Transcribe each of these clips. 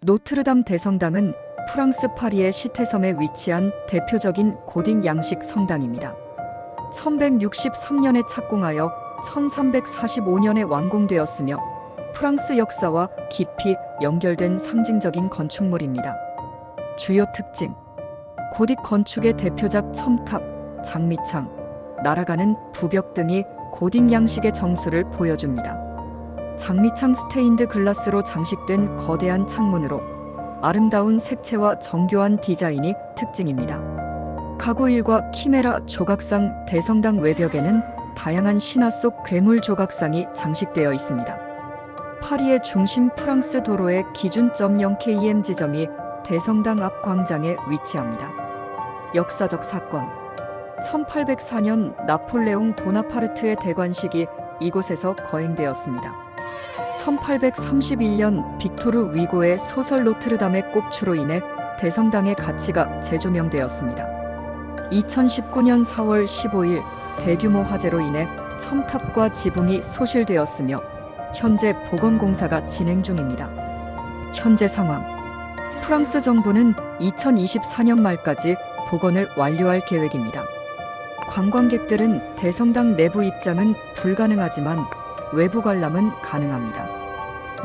노트르담 대성당은 프랑스 파리의 시테섬에 위치한 대표적인 고딕 양식 성당입니다. 1163년에 착공하여 1345년에 완공되었으며 프랑스 역사와 깊이 연결된 상징적인 건축물입니다. 주요 특징: 고딕 건축의 대표작 첨탑, 장미창, 날아가는 부벽 등이 고딕 양식의 정수를 보여줍니다. 장미창 스테인드 글라스로 장식된 거대한 창문으로 아름다운 색채와 정교한 디자인이 특징입니다. 가구일과 키메라 조각상 대성당 외벽에는 다양한 신화 속 괴물 조각상이 장식되어 있습니다. 파리의 중심 프랑스 도로의 기준점 0km 지점이 대성당 앞 광장에 위치합니다. 역사적 사건: 1804년 나폴레옹 보나파르트의 대관식이 이곳에서 거행되었습니다. 1831년 빅토르 위고의 소설 노트르담의 꼽추로 인해 대성당의 가치가 재조명되었습니다. 2019년 4월 15일 대규모 화재로 인해 첨탑과 지붕이 소실되었으며 현재 복원 공사가 진행 중입니다. 현재 상황: 프랑스 정부는 2024년 말까지 복원을 완료할 계획입니다. 관광객들은 대성당 내부 입장은 불가능하지만 외부 관람은 가능합니다.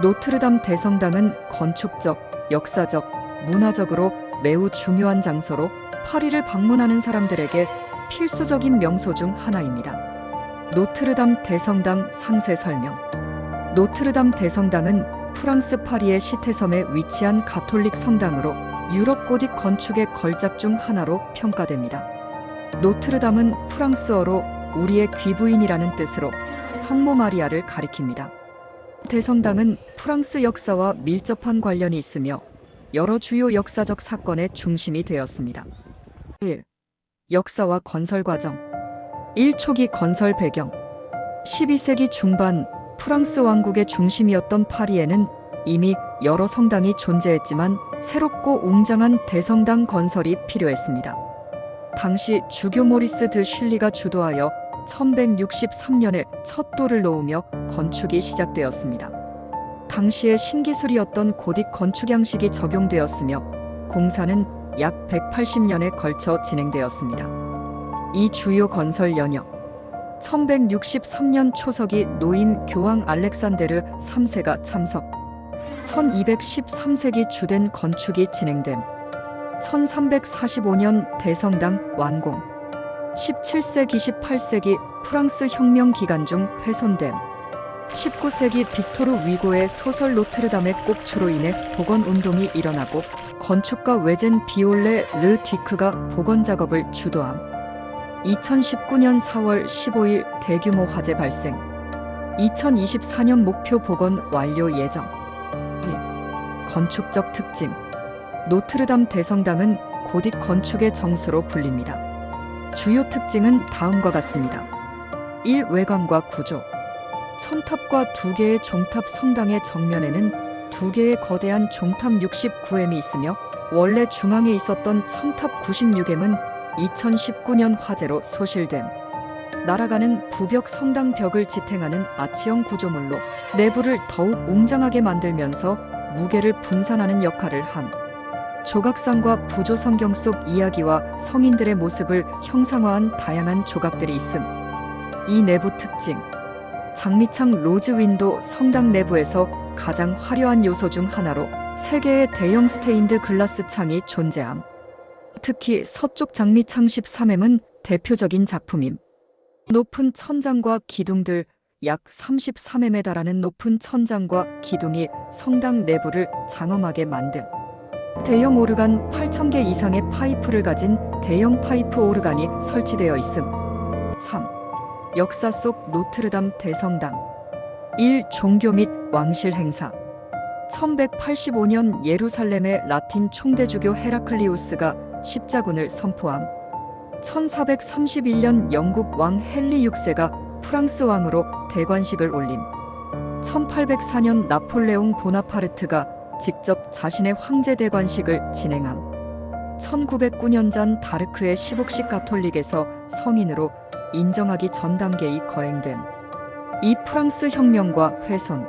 노트르담 대성당은 건축적, 역사적, 문화적으로 매우 중요한 장소로 파리를 방문하는 사람들에게 필수적인 명소 중 하나입니다. 노트르담 대성당 상세 설명: 노트르담 대성당은 프랑스 파리의 시테섬에 위치한 가톨릭 성당으로 유럽 고딕 건축의 걸작 중 하나로 평가됩니다. 노트르담은 프랑스어로 우리의 귀부인이라는 뜻으로 성모 마리아를 가리킵니다. 대성당은 프랑스 역사와 밀접한 관련이 있으며 여러 주요 역사적 사건의 중심이 되었습니다. 1. 역사와 건설 과정. 1. 초기 건설 배경. 12세기 중반 프랑스 왕국의 중심이었던 파리에는 이미 여러 성당이 존재했지만 새롭고 웅장한 대성당 건설이 필요했습니다. 당시 주교 모리스 드 슐리가 주도하여 1163년에 첫 돌을 놓으며 건축이 시작되었습니다. 당시의 신기술이었던 고딕 건축 양식이 적용되었으며 공사는 약 180년에 걸쳐 진행되었습니다. 이 주요 건설 영역: 1163년 초석이 노인 교황 알렉산데르 3세가 참석, 1213세기 주된 건축이 진행됨, 1345년 대성당 완공, 17세기 18세기 프랑스 혁명 기간 중 훼손됨, 19세기 빅토르 위고의 소설 노트르담의 꼽추로 인해 복원 운동이 일어나고 건축가 외젠 비올레 르 뒤크가 복원 작업을 주도함. 2019년 4월 15일 대규모 화재 발생. 2024년 목표 복원 완료 예정. 건축적 특징: 노트르담 대성당은 고딕 건축의 정수로 불립니다. 주요 특징은 다음과 같습니다. 1. 외관과 구조. 첨탑과 2개의 종탑. 성당의 정면에는 2개의 거대한 종탑 69M이 있으며 원래 중앙에 있었던 첨탑 96M은 2019년 화재로 소실됨. 날아가는 부벽. 성당 벽을 지탱하는 아치형 구조물로 내부를 더욱 웅장하게 만들면서 무게를 분산하는 역할을 함. 조각상과 부조. 성경 속 이야기와 성인들의 모습을 형상화한 다양한 조각들이 있음. 이 내부 특징: 장미창 로즈 윈도. 성당 내부에서 가장 화려한 요소 중 하나로 3개의 대형 스테인드 글라스 창이 존재함. 특히 서쪽 장미창 13M은 대표적인 작품임. 높은 천장과 기둥들. 약 33M에 달하는 높은 천장과 기둥이 성당 내부를 장엄하게 만듦. 대형 오르간 8,000개 이상의 파이프를 가진 대형 파이프 오르간이 설치되어 있음. 3. 역사 속 노트르담 대성당. 1. 종교 및 왕실 행사. 1185년 예루살렘의 라틴 총대주교 헤라클리우스가 십자군을 선포함. 1431년 영국 왕 헨리 6세가 프랑스 왕으로 대관식을 올림. 1804년 나폴레옹 보나파르트가 직접 자신의 황제 대관식을 진행함. 1909년 잔 다르크의 15식 가톨릭에서 성인으로 인정하기 전 단계의 거행됨. 이 프랑스 혁명과 훼손.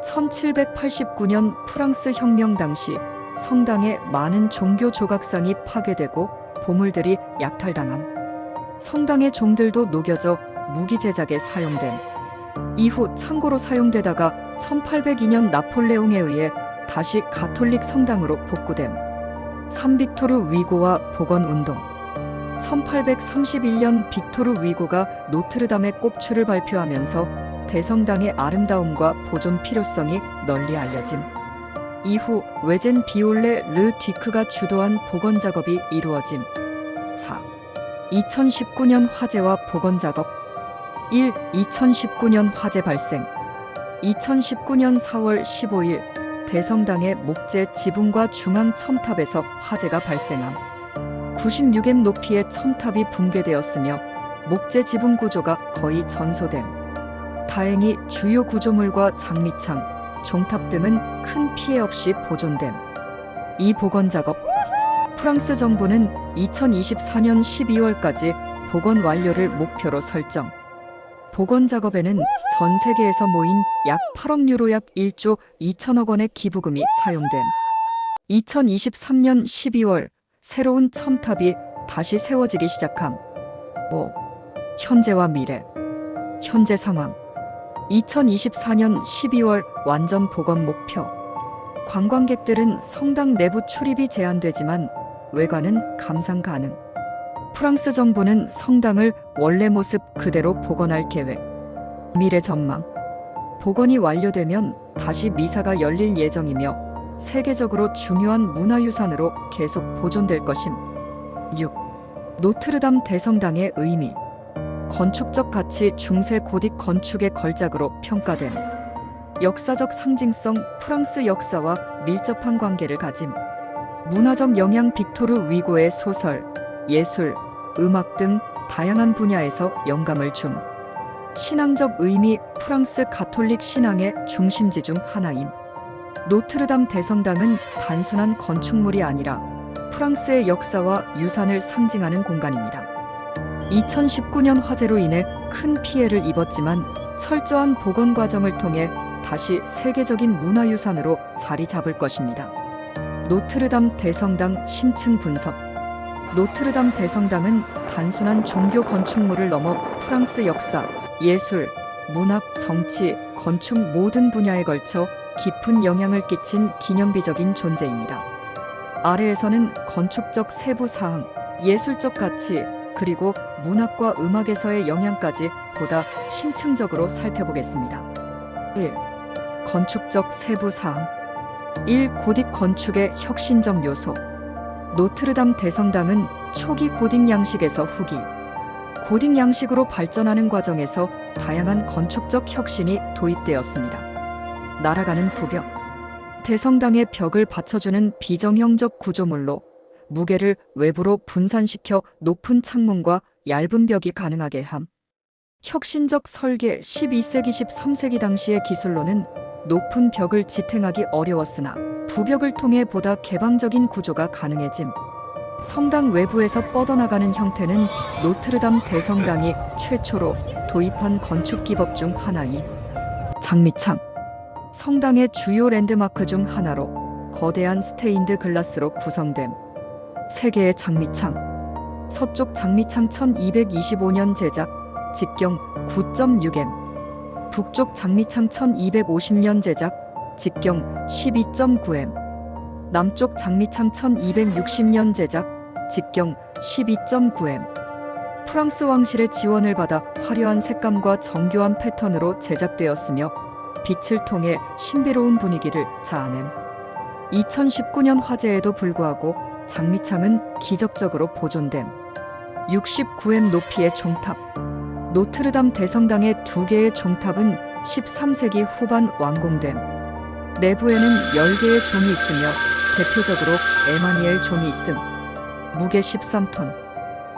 1789년 프랑스 혁명 당시 성당의 많은 종교 조각상이 파괴되고 보물들이 약탈당함. 성당의 종들도 녹여져 무기 제작에 사용됨. 이후 창고로 사용되다가 1802년 나폴레옹에 의해 다시 가톨릭 성당으로 복구됨. 산빅토르 위고와 복원운동. 1831년 빅토르 위고가 노트르담의 꼽추를 발표하면서 대성당의 아름다움과 보존 필요성이 널리 알려짐. 이후 외젠 비올레 르 뒤크가 주도한 복원 작업이 이루어짐. 4. 2019년 화재와 복원 작업. 1. 2019년 화재 발생. 2019년 4월 15일 대성당의 목재 지붕과 중앙 첨탑에서 화재가 발생함. 96m 높이의 첨탑이 붕괴되었으며 목재 지붕 구조가 거의 전소됨. 다행히 주요 구조물과 장미창, 종탑 등은 큰 피해 없이 보존됨. 이 복원 작업. 프랑스 정부는 2024년 12월까지 복원 완료를 목표로 설정. 복원 작업에는 전 세계에서 모인 약 8억 유로 약 1조 2천억 원의 기부금이 사용됨. 2023년 12월 새로운 첨탑이 다시 세워지기 시작함. 5. 현재와 미래. 현재 상황. 2024년 12월 완전 복원 목표. 관광객들은 성당 내부 출입이 제한되지만 외관은 감상 가능. 프랑스 정부는 성당을 원래 모습 그대로 복원할 계획. 미래 전망. 복원이 완료되면 다시 미사가 열릴 예정이며 세계적으로 중요한 문화유산으로 계속 보존될 것임. 6. 노트르담 대성당의 의미. 건축적 가치 중세 고딕 건축의 걸작으로 평가됨. 역사적 상징성. 프랑스 역사와 밀접한 관계를 가짐. 문화적 영향. 빅토르 위고의 소설, 예술, 음악 등 다양한 분야에서 영감을 줌. 신앙적 의미. 프랑스 가톨릭 신앙의 중심지 중 하나임. 노트르담 대성당은 단순한 건축물이 아니라 프랑스의 역사와 유산을 상징하는 공간입니다. 2019년 화재로 인해 큰 피해를 입었지만 철저한 복원 과정을 통해 다시 세계적인 문화유산으로 자리 잡을 것입니다. 노트르담 대성당 심층 분석. 노트르담 대성당은 단순한 종교 건축물을 넘어 프랑스 역사, 예술, 문학, 정치, 건축 모든 분야에 걸쳐 깊은 영향을 끼친 기념비적인 존재입니다. 아래에서는 건축적 세부 사항, 예술적 가치, 그리고 문학과 음악에서의 영향까지 보다 심층적으로 살펴보겠습니다. 1. 건축적 세부 사항. 1. 고딕 건축의 혁신적 요소. 노트르담 대성당은 초기 고딕 양식에서 후기 고딕 양식으로 발전하는 과정에서 다양한 건축적 혁신이 도입되었습니다. 날아가는 부벽. 대성당의 벽을 받쳐주는 비정형적 구조물로 무게를 외부로 분산시켜 높은 창문과 얇은 벽이 가능하게 함. 혁신적 설계. 12세기 13세기 당시의 기술로는 높은 벽을 지탱하기 어려웠으나 부벽을 통해 보다 개방적인 구조가 가능해짐. 성당 외부에서 뻗어나가는 형태는 노트르담 대성당이 최초로 도입한 건축 기법 중 하나임. 장미창. 성당의 주요 랜드마크 중 하나로 거대한 스테인드 글라스로 구성됨. 세 개의 장미창. 서쪽 장미창 1225년 제작, 직경 9.6m. 북쪽 장미창 1250년 제작, 직경 12.9m. 남쪽 장미창 1260년 제작, 직경 12.9m. 프랑스 왕실의 지원을 받아 화려한 색감과 정교한 패턴으로 제작되었으며 빛을 통해 신비로운 분위기를 자아냄. 2019년 화재에도 불구하고 장미창은 기적적으로 보존됨. 69m 높이의 종탑. 노트르담 대성당의 2개의 종탑은 13세기 후반 완공됨. 내부에는 10개의 존이 있으며 대표적으로 에마니엘 존이 있음. 무게 13톤.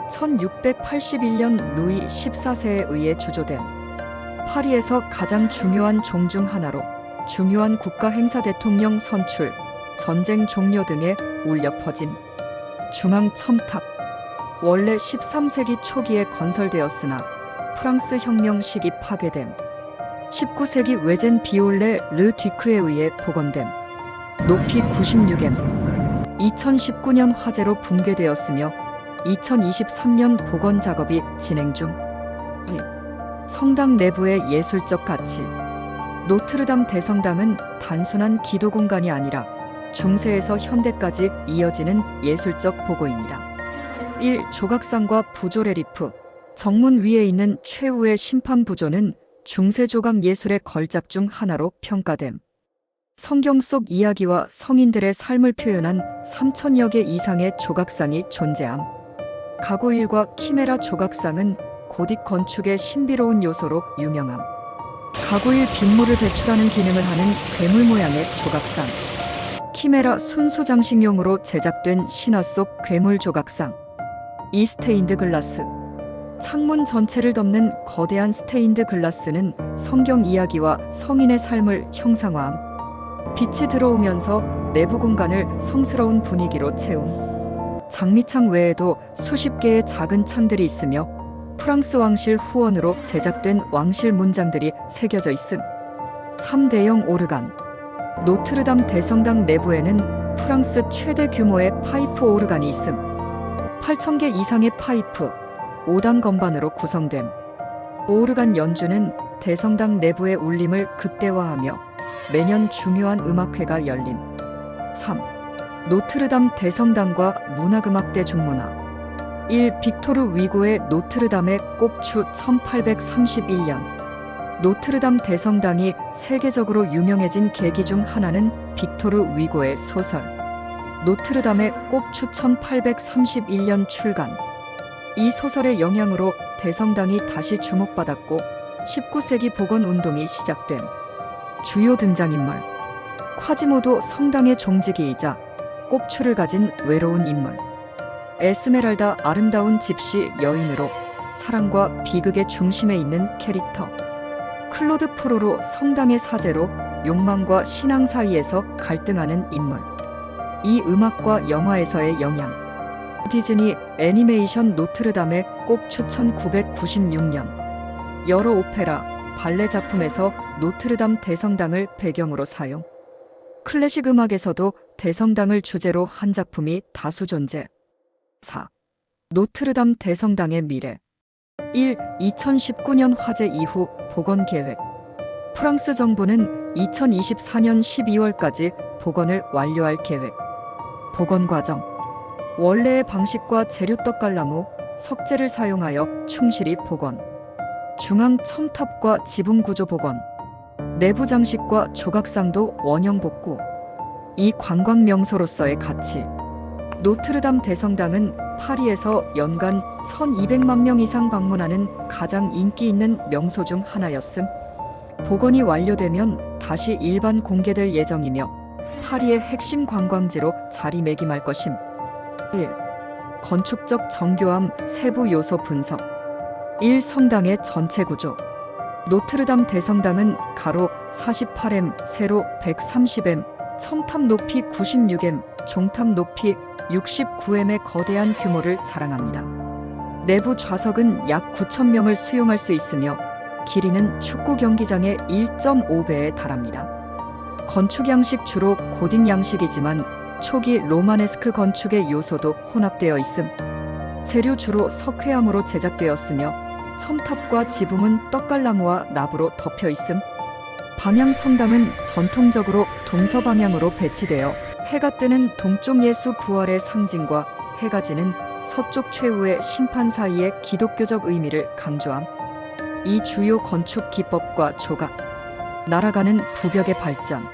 1681년 루이 14세에 의해 주조됨. 파리에서 가장 중요한 종 중 하나로 중요한 국가 행사, 대통령 선출, 전쟁 종료 등에 울려 퍼짐. 중앙 첨탑. 원래 13세기 초기에 건설되었으나 프랑스 혁명 시기 파괴됨. 19세기 외젠 비올레 르 뒤크에 의해 복원됨. 높이 96m. 2019년 화재로 붕괴되었으며 2023년 복원 작업이 진행 중. 성당 내부의 예술적 가치. 노트르담 대성당은 단순한 기도 공간이 아니라 중세에서 현대까지 이어지는 예술적 보고입니다. 1. 조각상과 부조 레리프. 정문 위에 있는 최후의 심판 부조는 중세 조각 예술의 걸작 중 하나로 평가됨. 성경 속 이야기와 성인들의 삶을 표현한 3,000여 개 이상의 조각상이 존재함. 가고일과 키메라 조각상은 고딕 건축의 신비로운 요소로 유명함. 가고일 빗물을 배출하는 기능을 하는 괴물 모양의 조각상. 키메라 순수 장식용으로 제작된 신화 속 괴물 조각상. 이 스테인드 글라스. 창문 전체를 덮는 거대한 스테인드 글라스는 성경 이야기와 성인의 삶을 형상화함. 빛이 들어오면서 내부 공간을 성스러운 분위기로 채움. 장미창 외에도 수십 개의 작은 창들이 있으며 프랑스 왕실 후원으로 제작된 왕실 문장들이 새겨져 있음. 3대형 오르간. 노트르담 대성당 내부에는 프랑스 최대 규모의 파이프 오르간이 있음. 8,000개 이상의 파이프, 5단 건반으로 구성됨. 오르간 연주는 대성당 내부의 울림을 극대화하며 매년 중요한 음악회가 열림. 3. 노트르담 대성당과 문학음악대 중문화. 1. 빅토르 위고의 노트르담의 꼽추 1831년. 노트르담 대성당이 세계적으로 유명해진 계기 중 하나는 빅토르 위고의 소설 노트르담의 꼽추 1831년 출간. 이 소설의 영향으로 대성당이 다시 주목받았고 19세기 복원 운동이 시작됨. 주요 등장인물. 콰지모도 성당의 종지기이자 꼽추를 가진 외로운 인물. 에스메랄다 아름다운 집시 여인으로 사랑과 비극의 중심에 있는 캐릭터. 클로드 프로로 성당의 사제로 욕망과 신앙 사이에서 갈등하는 인물. 이 음악과 영화에서의 영향. 디즈니 애니메이션 노트르담의 꼽추 1996년. 여러 오페라, 발레 작품에서 노트르담 대성당을 배경으로 사용. 클래식 음악에서도 대성당을 주제로 한 작품이 다수 존재. 4. 노트르담 대성당의 미래. 1. 2019년 화재 이후 복원 계획. 프랑스 정부는 2024년 12월까지 복원을 완료할 계획. 복원 과정. 원래의 방식과 재료 떡갈나무, 석재를 사용하여 충실히 복원. 중앙 첨탑과 지붕 구조 복원. 내부 장식과 조각상도 원형 복구. 이 관광 명소로서의 가치. 노트르담 대성당은 파리에서 연간 1,200만 명 이상 방문하는 가장 인기 있는 명소 중 하나였음. 복원이 완료되면 다시 일반 공개될 예정이며 파리의 핵심 관광지로 자리매김할 것임. 1. 건축적 정교함 세부 요소 분석. 1. 성당의 전체 구조. 노트르담 대성당은 가로 48m, 세로 130m, 첨탑 높이 96m, 종탑 높이 69m의 거대한 규모를 자랑합니다. 내부 좌석은 약 9,000명을 수용할 수 있으며 길이는 축구 경기장의 1.5배에 달합니다. 건축 양식 주로 고딕 양식이지만 초기 로마네스크 건축의 요소도 혼합되어 있음. 재료 주로 석회암으로 제작되었으며 첨탑과 지붕은 떡갈나무와 나무로 덮여 있음. 방향 성당은 전통적으로 동서방향으로 배치되어 해가 뜨는 동쪽 예수 부활의 상징과 해가 지는 서쪽 최후의 심판 사이의 기독교적 의미를 강조함. 이 주요 건축 기법과 조각. 날아가는 부벽의 발전.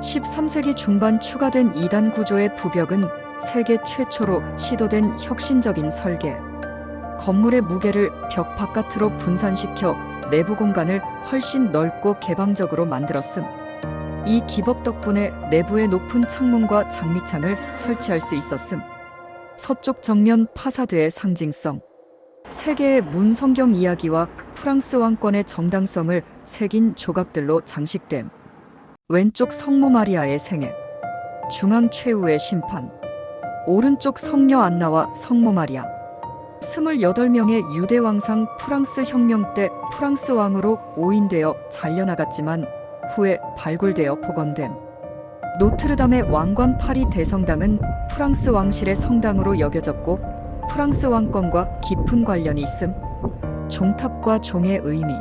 13세기 중반 추가된 2단 구조의 부벽은 세계 최초로 시도된 혁신적인 설계. 건물의 무게를 벽 바깥으로 분산시켜 내부 공간을 훨씬 넓고 개방적으로 만들었음. 이 기법 덕분에 내부에 높은 창문과 장미창을 설치할 수 있었음. 서쪽 정면 파사드의 상징성. 세계의 문 성경 이야기와 프랑스 왕권의 정당성을 새긴 조각들로 장식됨. 왼쪽 성모 마리아의 생애. 중앙 최후의 심판. 오른쪽 성녀 안나와 성모 마리아. 28명의 유대 왕상 프랑스 혁명 때 프랑스 왕으로 오인되어 잘려나갔지만 후에 발굴되어 복원됨. 노트르담의 왕관 파리 대성당은 프랑스 왕실의 성당으로 여겨졌고 프랑스 왕권과 깊은 관련이 있음. 종탑과 종의 의미.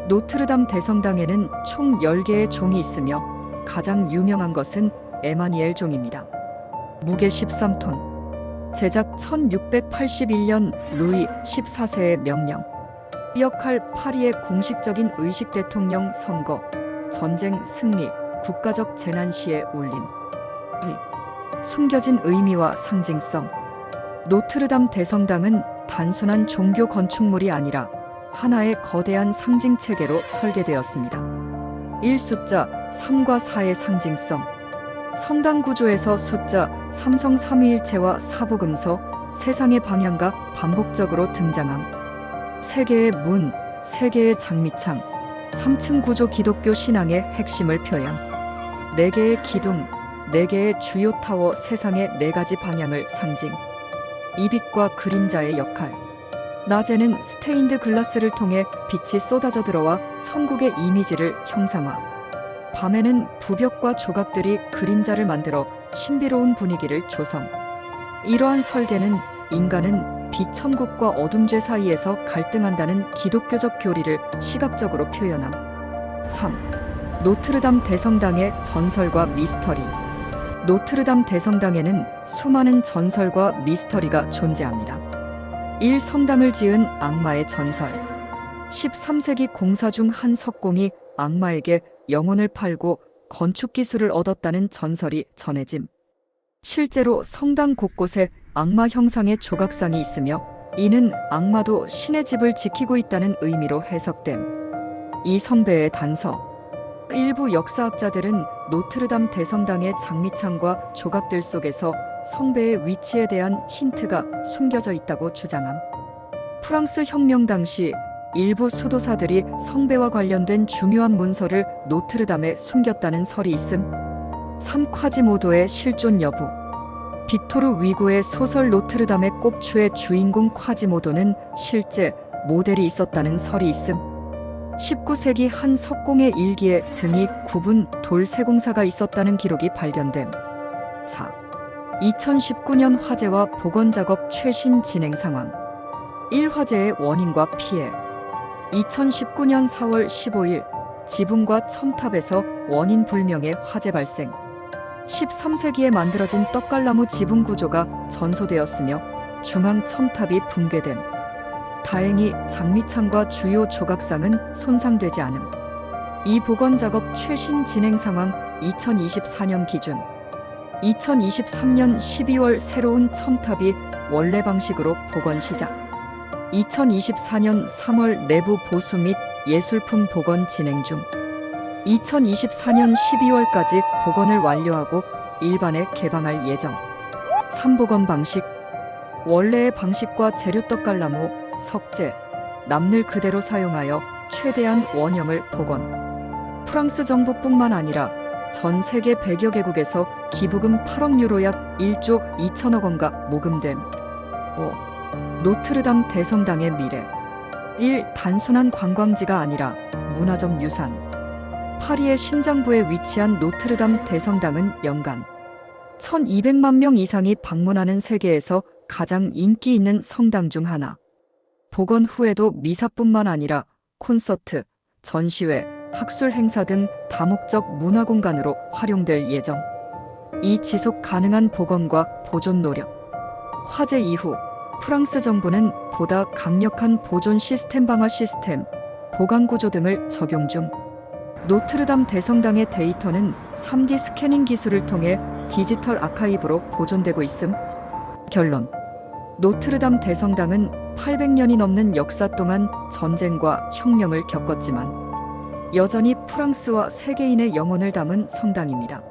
노트르담 대성당에는 총 10개의 종이 있으며 가장 유명한 것은 에마니엘 종입니다. 무게 13톤. 제작 1681년 루이 14세의 명령. 역할 파리의 공식적인 의식 대통령 선거, 전쟁 승리, 국가적 재난 시의 울림. 숨겨진 의미와 상징성. 노트르담 대성당은 단순한 종교 건축물이 아니라 하나의 거대한 상징 체계로 설계되었습니다. 1. 숫자 3과 4의 상징성. 성당 구조에서 숫자 3성 삼위일체와 사부금서, 세상의 방향과 반복적으로 등장함. 3개의 문, 3개의 장미창, 3층 구조 기독교 신앙의 핵심을 표현. 4개의 기둥, 4개의 주요 타워 세상의 4가지 방향을 상징. 이빛과 그림자의 역할. 낮에는 스테인드 글라스를 통해 빛이 쏟아져 들어와 천국의 이미지를 형상화. 밤에는 부벽과 조각들이 그림자를 만들어 신비로운 분위기를 조성. 이러한 설계는 인간은 비천국과 어둠죄 사이에서 갈등한다는 기독교적 교리를 시각적으로 표현함. 3. 노트르담 대성당의 전설과 미스터리. 노트르담 대성당에는 수많은 전설과 미스터리가 존재합니다. 1. 성당을 지은 악마의 전설. 13세기 공사 중 한 석공이 악마에게 영혼을 팔고 건축 기술을 얻었다는 전설이 전해짐. 실제로 성당 곳곳에 악마 형상의 조각상이 있으며 이는 악마도 신의 집을 지키고 있다는 의미로 해석됨. 이 성배의 단서. 일부 역사학자들은 노트르담 대성당의 장미창과 조각들 속에서 성배의 위치에 대한 힌트가 숨겨져 있다고 주장함. 프랑스 혁명 당시 일부 수도사들이 성배와 관련된 중요한 문서를 노트르담에 숨겼다는 설이 있음. 3. 콰지모도의 실존 여부. 빅토르 위고의 소설 노트르담의 꼽추의 주인공 콰지모도는 실제 모델이 있었다는 설이 있음. 19세기 한 석공의 일기에 등이 굽은 돌 세공사가 있었다는 기록이 발견됨. 4. 2019년 화재와 복원 작업 최신 진행 상황. 1. 화재의 원인과 피해. 2019년 4월 15일 지붕과 첨탑에서 원인 불명의 화재 발생. 13세기에 만들어진 떡갈나무 지붕 구조가 전소되었으며 중앙 첨탑이 붕괴됨. 다행히 장미창과 주요 조각상은 손상되지 않음. 이 복원 작업 최신 진행 상황. 2024년 기준 2023년 12월 새로운 첨탑이 원래 방식으로 복원 시작. 2024년 3월 내부 보수 및 예술품 복원 진행 중. 2024년 12월까지 복원을 완료하고 일반에 개방할 예정. 3. 복원 방식. 원래의 방식과 재료 떡갈나무, 석재, 남늘 그대로 사용하여 최대한 원형을 복원. 프랑스 정부뿐만 아니라 전 세계 100여 개국에서 기부금 8억 유로 약 1조 2천억 원가 모금됨. 5. 노트르담 대성당의 미래. 1. 단순한 관광지가 아니라 문화적 유산. 파리의 심장부에 위치한 노트르담 대성당은 연간 1200만 명 이상이 방문하는 세계에서 가장 인기 있는 성당 중 하나. 복원 후에도 미사뿐만 아니라 콘서트, 전시회, 학술 행사 등 다목적 문화공간으로 활용될 예정. 이 지속 가능한 복원과 보존 노력. 화재 이후 프랑스 정부는 보다 강력한 보존 시스템, 방화 시스템, 보강 구조 등을 적용 중. 노트르담 대성당의 데이터는 3D 스캐닝 기술을 통해 디지털 아카이브로 보존되고 있음. 결론. 노트르담 대성당은 800년이 넘는 역사 동안 전쟁과 혁명을 겪었지만 여전히 프랑스와 세계인의 영혼을 담은 성당입니다.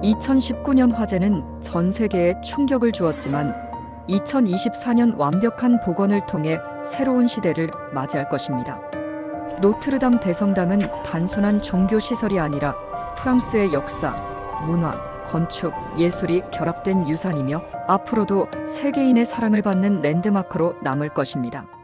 2019년 화재는 전 세계에 충격을 주었지만 2024년 완벽한 복원을 통해 새로운 시대를 맞이할 것입니다. 노트르담 대성당은 단순한 종교 시설이 아니라 프랑스의 역사, 문화, 건축, 예술이 결합된 유산이며 앞으로도 세계인의 사랑을 받는 랜드마크로 남을 것입니다.